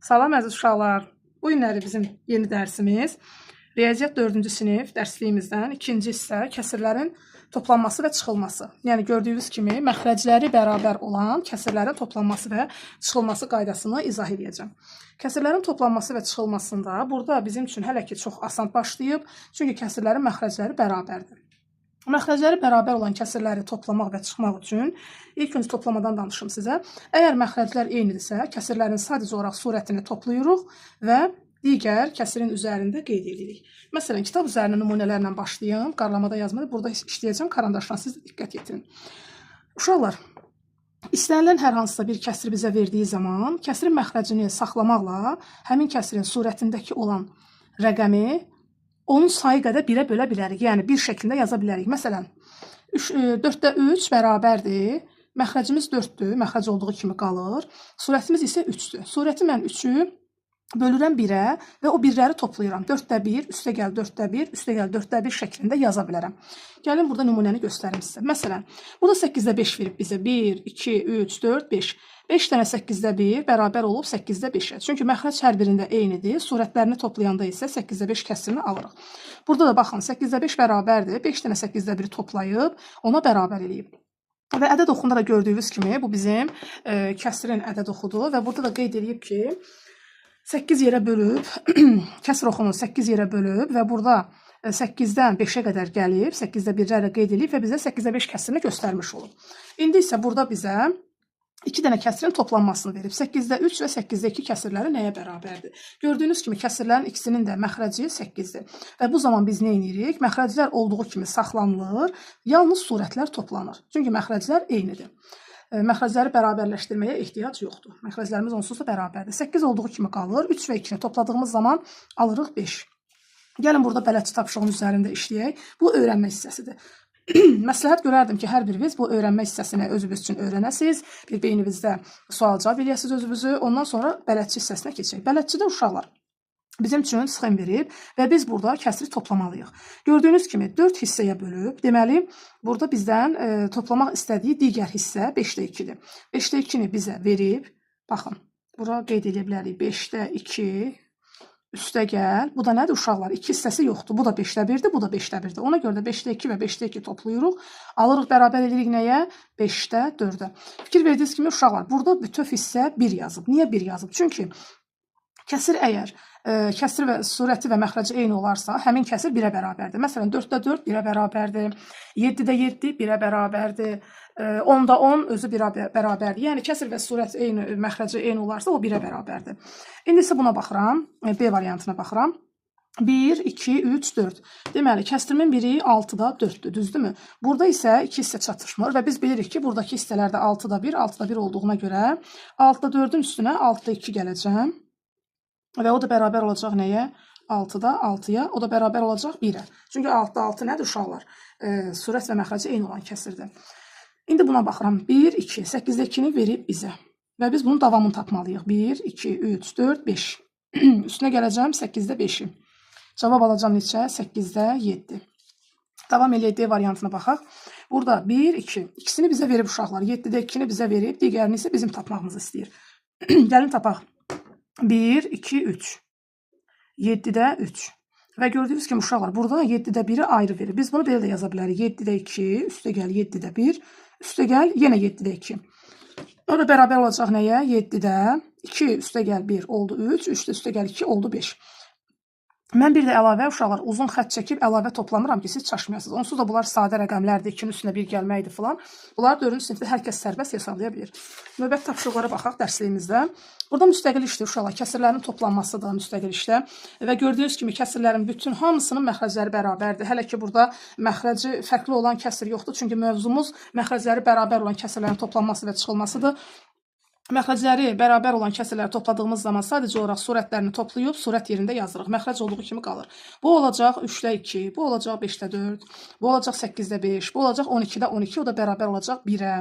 Salam əziz uşaqlar. Bu günləri bizim yeni dərsimiz Riyaziyyat 4-cü sinif dərsliyimizdən ikinci hissə kəsirlərin toplanması və çıxılması. Yəni gördüyünüz kimi məxrəcləri bərabər olan kəsirlərin toplanması və çıxılması qaydasını izah edəcəm. Kəsirlərin toplanması və çıxılmasında burada bizim üçün hələ ki çox asan başlayıb, çünki kəsirlərin məxrəcləri bərabərdir. Məxrəcləri bərabər olan kəsirləri toplamaq və çıxmaq üçün ilk öncə toplamadan danışım sizə. Əgər məxrəclər eynidirsə, kəsirlərin sadəcə olaraq surətini toplayırıq və digər kəsirin üzərində qeyd edirik. Məsələn, kitab üzərində nümunələrlə başlayım. Qarlamada yazmadı. Burada işləyəcəm. Karandaşla siz diqqət yetirin. Uşaqlar, istənilən hər hansısa bir kəsir bizə verdiyi zaman kəsirin məxrəcini saxlamaqla həmin kəsirin surətindəki olan rəqəmi onun sayı qədər 1-ə bölə bilərik. Yəni, bir şəklində yaza bilərik. Məsələn, 4-də 3 bərabərdir. Məxrəcimiz 4-dür. Məxrəc olduğu kimi qalır. Surətimiz isə 3-dür. Surəti mən 3-ü bölürəm 1-ə və o 1-ləri toplayıram. 4-də 1, üstə gəl 4-də 1, üstə gəl 4-də 1 şəklində yaza bilərəm. Gəlin, burada nümunəni göstərim sizə. Məsələn, burada 8-də 5 verib bizə. 1, 2, 3, 4, 5. 5 dənə 8-də 1 bərabər olub 8-də 5-ə. Çünki məxrəc hər birində eynidir. Surətlərini toplayanda isə 8-də 5 kəsirini alırıq. Burada da baxın, 8-də 5 bərabərdir. 5 dənə 8-də 1 toplayıb ona bərabər eləyib. Və ədəd oxunda da gördüyünüz kimi bu bizim kəsirin ədəd oxudur və burada da qeyd edib ki, 8 yerə bölüb, kəsir oxunu 8 yerə bölüb və burada 8-dən 5-ə qədər gəlib, 8-də 1-lərlə qeyd edib və bizə 8-də 5 kəsirini göstərmiş olub. İndi isə burada bizə 2 dənə kəsirin toplanmasını verib. 8-də 3 və 8-də 2 kəsirləri nəyə bərabərdir? Gördüyünüz kimi kəsirlərin ikisinin də məxrəci 8-dir. Və bu zaman biz nə edirik? Məxrəclər olduğu kimi saxlanılır, yalnız surətlər toplanır. Çünki məxrəclər eynidir. Məxrəcləri bərabərləşdirməyə ehtiyac yoxdur. Məxrəclərimiz onsuz da bərabərdir. 8 olduğu kimi qalır. 3 və 2-ni topladığımız zaman alırıq 5. Gəlin, burada bələdçi tapşırığının üzərində işləyək. Bu öyrənmə hissəsidir. Məsləhət görərdim ki, hər biriniz bu öyrənmə hissəsini özünüz üçün öyrənəsiniz. Bir beyninizdə sual cavab eləyəsiniz özünüzü. Ondan sonra bələdçi hissəsinə keçək. Bələdçidə uşaqlar bizim üçün sxem verib və biz burada kəsiri toplamalıyıq. Gördüyünüz kimi 4 hissəyə bölüb. Deməli, burada bizdən toplamaq istədiyi digər hissə 5-də 2-dir. 5-də 2-ni bizə verib. Baxın, bura qeyd edə bilərik. 5-də 2 üstə gəl. Bu da nədir uşaqlar? 2 hissəsi yoxdur. Bu da 5-də 1-dir, bu da 5-də 1-dir. Ona görə də 5-də 2 və 5-də 2 toplayırıq. Alırıq, bərabər edirik nəyə? 5-də 4-ə. Fikir verdiyiniz kimi uşaqlar, burada bütöv hissə 1 yazıb. Niyə 1 yazıb? Çünki kəsir əgər kəsir və surəti və məxrəci eyni olarsa, həmin kəsir 1-ə bərabərdir. Məsələn, 4-də 4 1-ə bərabərdir. 7-də 7 1-ə bərabərdir. 10-da 10 özü 1-ə bərabərdir. Yəni, kəsir və surət eyni, məxrəci eyni olarsa, o 1-ə bərabərdir. İndi isə buna baxıram, B variantına baxıram. 1, 2, 3, 4. Deməli, kəsrimin biri 6-da 4-dür, düzdürmü? Burada isə 2 hissə çatışmır və biz bilirik ki, buradakı hissələrdə 6-da 1, 6-da 1 olduğuna görə 6-da 4-ün üstünə 6-da 2 gələcəm. Və o da bərabər olacaq nəyə? 6-da 6-ya, o da bərabər olacaq 1-ə. Çünki 6-da 6 nədir uşaqlar? Surət və məxrəci eyni olan kəsirdir. İndi buna baxıram. 1, 2, 8-də 2-ni verib bizə. Və biz bunun davamını tapmalıyıq. 1, 2, 3, 4, 5. Üstünə gələcəm 8-də 5-i. Cavab alacam neçə? 8-də 7. Davam eləyək D variantına baxaq. Burada 1, 2. İkisini bizə verib uşaqlar. 7-də 2-ni bizə verib, digərini isə bizim tapmağımızı istəyir. Gəlin tapaq. 1, 2, 3. 7-də 3. Və gördüyünüz kimi uşaqlar, burada 7-də 1-i ayrı verir. Biz bunu belə də yaza bilərik. 7-də 2, üstə gəl 7-də 1, üstə gəl yenə 7-də 2. O da bərabər olacaq nəyə? 7-də 2, üstə gəl 1 oldu 3, 3-də üstə gəl 2 oldu 5. Mən bir də əlavə uşaqlar uzun xətt çəkib əlavə toplamıram ki, siz çaşmayasınız. Onsuz da bunlar sadə rəqəmlərdir, 2-nin üstünə 1 gəlməkdir filan. Bunlar 4-cü sinifdə hər kəs sərbəst hesablaya bilir. Növbəti tapşırıqlara baxaq dərsliyimizdə. Burada müstəqil işdir uşaqlar. Kəsirlərin toplanması da müstəqil işdə. Və gördüyünüz kimi kəsirlərin bütün hamısının məxrəcləri bərabərdir. Hələ ki, burada məxrəci fərqli olan kəsir yoxdur. Çünki mövzumuz məxrəcləri bərabər olan kəsirlərin toplanması və çıxılmasıdır. Məxrəcləri bərabər olan kəsirləri topladığımız zaman sadəcə olaraq surətlərini toplayıb surət yerində yazırıq. Məxrəc olduğu kimi qalır. Bu olacaq 3-də 2, bu olacaq 5-də 4, bu olacaq 8-də 5, bu olacaq 12-də 12, o da bərabər olacaq 1-ə.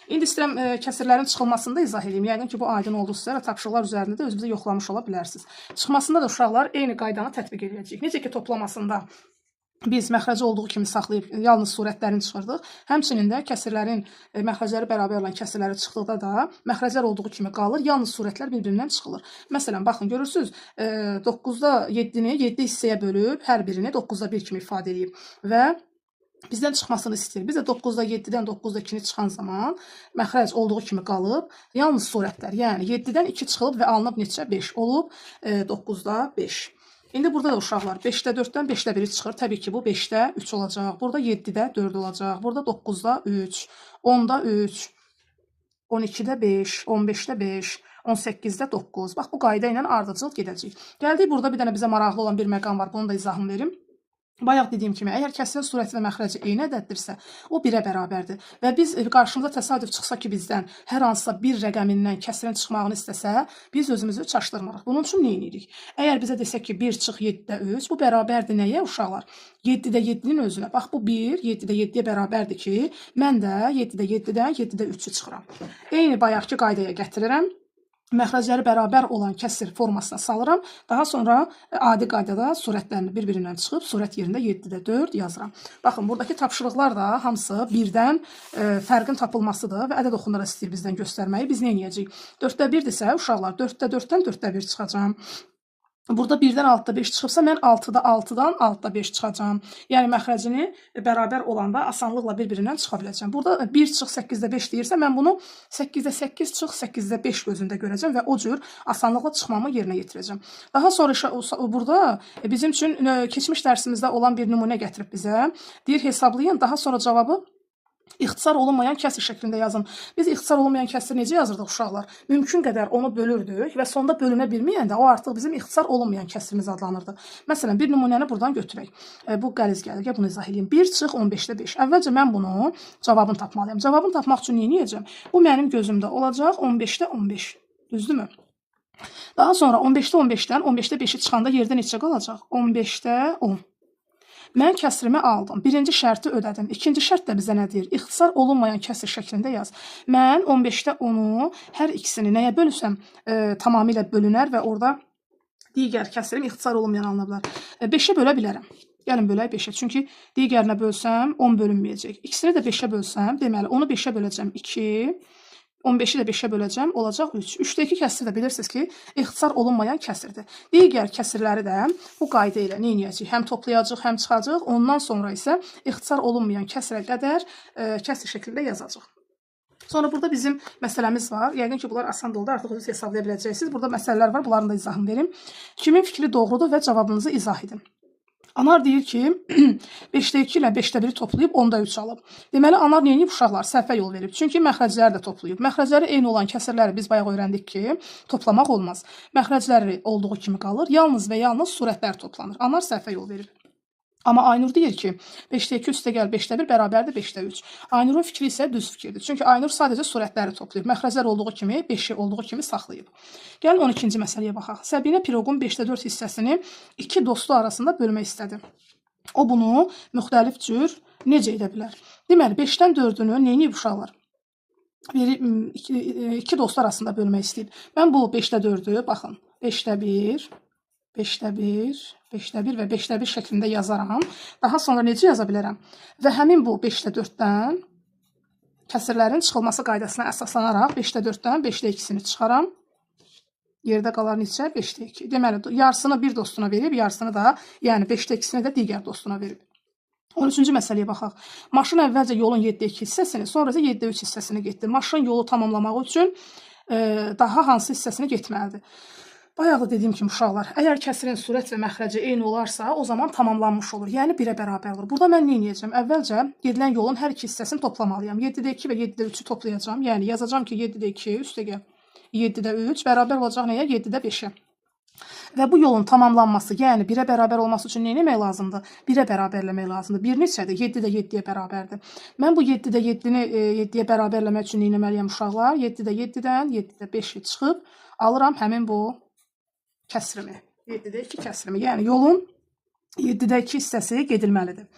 İndi istəyirəm kəsirlərin çıxılmasını da izah edeyim. Yəqin ki, bu aydın oldu sizə və tapşırıqlar üzərində də özünüzə yoxlamış ola bilərsiniz. Çıxmasında da uşaqlar eyni qaydanı tətbiq edəcəyik. Necə ki, toplamasında biz məxrəci olduğu kimi saxlayıb yalnız surətlərini çıxırdıq. Həmçinin də kəsirlərin məxrəcləri bərabər olan kəsirləri çıxdıqda da məxrəclər olduğu kimi qalır, yalnız surətlər bir-birindən çıxılır. Məsələn, baxın görürsüz, 9-da 7-ni 7 hissəyə bölüb hər birini 9-da 1 kimi ifadə edib və bizdən çıxmasını istəyir. Biz də 9-da 7-dən 9-da 2-ni çıxan zaman məxrəc olduğu kimi qalıb, yalnız surətlər, yəni 7-dən 2 çıxılıb və alınıb neçə? 5 olub, 9-da 5. İndi burada da uşaqlar 5-də 4-dən 5-də 1 çıxır. Təbii ki, bu 5-də 3 olacaq. Burada 7-də 4 olacaq. Burada 9-da 3, 10-da 3, 12-də 5, 15-də 5, 18-də 9. Bax, bu qayda ilə ardıcıl gedəcək. Gəldik, burada bir dənə bizə maraqlı olan bir məqam var. Bunun da izahını verim. Bayaq dediyim kimi, əgər kəsirin surəti və məxrəci eyni ədəddirsə, o 1-ə bərabərdir. Və biz qarşımıza təsadüf çıxsa ki, bizdən hər hansısa bir rəqəmindən kəsirin çıxmağını istəsə, biz özümüzü çaşdırmarıq. Bunun üçün nə edirik? Əgər bizə desək ki, 1 çıx 7-də 3, bu bərabərdir nəyə uşaqlar? 7-də 7-nin özünə. Bax, bu 1, 7-də 7-yə bərabərdir ki, mən də 7-də 7-dən 7-də 3-ü çıxıram. Eyni bayaqki qaydaya gətirirəm. Məxrəcləri bərabər olan kəsir formasına salıram. Daha sonra adi qaydada surətlərini bir-birindən çıxıb, surət yerində 7-də 4 yazıram. Baxın, buradakı tapşırıqlar da hamısı birdən fərqin tapılmasıdır və ədəd oxunları istəyir bizdən göstərməyi. Biz nə edəcəyik? 4-də 1-dirsə, uşaqlar 4-də 4-dən 4-də 1 çıxacam. Burada 1-dən 6-da 5 çıxıbsa, mən 6-da 6-dan 6-da 5 çıxacam. Yəni, məxrəcini bərabər olanda asanlıqla bir-birindən çıxa biləcəm. Burada 1 çıx 8-də 5 deyirsə, mən bunu 8-də 8 çıx 8-də 5 gözündə görəcəm və o cür asanlıqla çıxmamı yerinə yetirəcəm. Daha sonra burada bizim üçün keçmiş dərsimizdə olan bir nümunə gətirib bizə. Deyir, hesablayın, daha sonra cavabı İxtisar olunmayan kəsir şəklində yazın. Biz ixtisar olunmayan kəsiri necə yazırdıq uşaqlar? Mümkün qədər onu bölürdük və sonda bölünə bilməyəndə o artıq bizim ixtisar olunmayan kəsirimiz adlanırdı. Məsələn, bir nümunəni buradan götürək. Bu qəliz gəlir. Gəl bunu izah edeyim. 1 çıx 15-də 5. Əvvəlcə mən bunu cavabını tapmalıyam. Cavabını tapmaq üçün nə edəcəm? Bu mənim gözümdə olacaq 15-də 15. Düzdürmü? Daha sonra 15-də 15-dən 15-də 5-i çıxanda yerdə neçə qalacaq? 15-də 10. Mən kəsirimi aldım. Birinci şərti ödədim. İkinci şərt də bizə nə deyir? İxtisar olunmayan kəsir şəklində yaz. Mən 15-də 10-u hər ikisini nəyə bölürsəm tamamilə bölünər və orada digər kəsirim ixtisar olunmayan alına bilər. 5-ə bölə bilərəm. Gəlin bölək 5-ə. Çünki digərinə bölsəm 10 bölünməyəcək. İkisini də 5-ə bölsəm, deməli onu 5-ə böləcəm 2. 15-i də 5-ə böləcəm, olacaq 3. 3-də 2 kəsir də bilirsiniz ki, ixtisar olunmayan kəsirdir. Digər kəsirləri də bu qayda ilə nə edəcəyik? Həm toplayacaq, həm çıxacaq. Ondan sonra isə ixtisar olunmayan kəsirə qədər kəsir şəklində yazacaq. Sonra burada bizim məsələmiz var. Yəqin ki, bunlar asan oldu. Artıq özünüz hesablaya biləcəksiniz. Burada məsələlər var. Bunların da izahını verim. Kimin fikri doğrudur və cavabınızı izah edin. Anar deyir ki, 5-də 2 ilə 5-də 1-i toplayıb 10-da 3 alıb. Deməli, Anar neyini uşaqlar? Səhvə yol verib. Çünki məxrəcləri də toplayıb. Məxrəcləri eyni olan kəsirləri biz bayaq öyrəndik ki, toplamaq olmaz. Məxrəcləri olduğu kimi qalır. Yalnız və yalnız surətlər toplanır. Anar səhvə yol verib. Amma Aynur deyir ki, 5-də 2 üstə gəl 5-də 1 bərabərdir 5-də 3. Aynurun fikri isə düz fikirdir. Çünki Aynur sadəcə surətləri toplayıb. Məxrəclər olduğu kimi, 5-i olduğu kimi saxlayıb. Gəlin 12-ci məsələyə baxaq. Səbinə piroqun 5-də 4 hissəsini 2 dostu arasında bölmək istədi. O bunu müxtəlif cür necə edə bilər? Deməli, 5-dən 4-ünü neyini uşaqlar? 2 dostu arasında bölmək istəyib. Mən bu 5-də 4-ü, baxın, 5-də 1, 5-də 1, 5-də 1 və 5-də 1 şəklində yazaram. Daha sonra necə yaza bilərəm? Və həmin bu 5-də 4-dən kəsirlərin çıxılması qaydasına əsaslanaraq 5-də 4-dən 5-də 2-sini çıxaram. Yerdə qalar neçə? 5-də 2. Deməli, yarısını bir dostuna verib, yarısını da, yəni 5-də 2-sini də digər dostuna verib. 13-cü məsələyə baxaq. Maşın əvvəlcə yolun 7-də 2 hissəsini, sonra isə 7-də 3 hissəsini getdi. Maşın yolu tamamlamaq üçün daha hansı hissəsini getməlidir? Bayaq da dediyim kimi uşaqlar, əgər kəsirin surət və məxrəci eyni olarsa, o zaman tamamlanmış olur. Yəni 1-ə bərabər olur. Burada mən nə edəcəm? Əvvəlcə gedilən yolun hər iki hissəsini toplamalıyam. 7-də 2 və 7-də 3-ü toplayacağam. Yəni yazacağam ki, 7-də 2 üstəgəl 7-də 3 bərabər olacaq nəyə? 7-də 5-ə. Və bu yolun tamamlanması, yəni 1-ə bərabər olması üçün nə etmək lazımdır? 1-ə bərabərləmək lazımdır. 1 neçədir? 7-də 7-yə bərabərdir. Mən bu 7-də 7-ni 7-yə bərabərləmək üçün nə etməliyəm uşaqlar? 7-də 7-dən 7-də 5-i çıxıb alıram həmin bu kəsirimi. 7-də 2 kəsirimi. Yəni yolun 7-də 2 hissəsi gedilməlidir.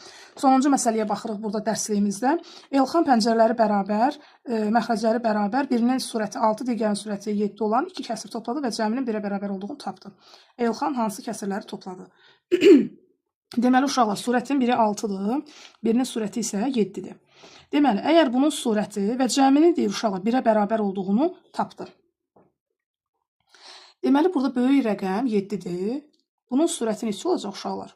Sonuncu məsələyə baxırıq burada dərsliyimizdə. Elxan pəncərələri bərabər, məxrəcləri bərabər, birinin surəti 6, digərinin surəti 7 olan 2 kəsir topladı və cəminin 1-ə bərabər olduğunu tapdı. Elxan hansı kəsirləri topladı? Deməli, uşaqlar, surətin biri 6-dır, birinin surəti isə 7-dir. Deməli, əgər bunun surəti və cəminin deyir uşaqlar 1-ə bərabər olduğunu tapdı. Deməli, burada böyük rəqəm 7-dir. Bunun surəti neçə olacaq uşaqlar?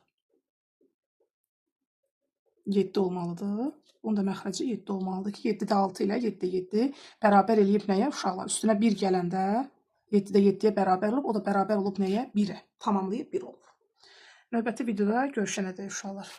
7 olmalıdır. Bunun da məxrəci 7 olmalıdır ki, 7-də 6 ilə 7-də 7 bərabər eləyib nəyə uşaqlar? Üstünə 1 gələndə 7-də 7-yə bərabər olub, o da bərabər olub nəyə? 1-ə. Tamamlayıb 1 olub. Növbəti videoda görüşənədək uşaqlar.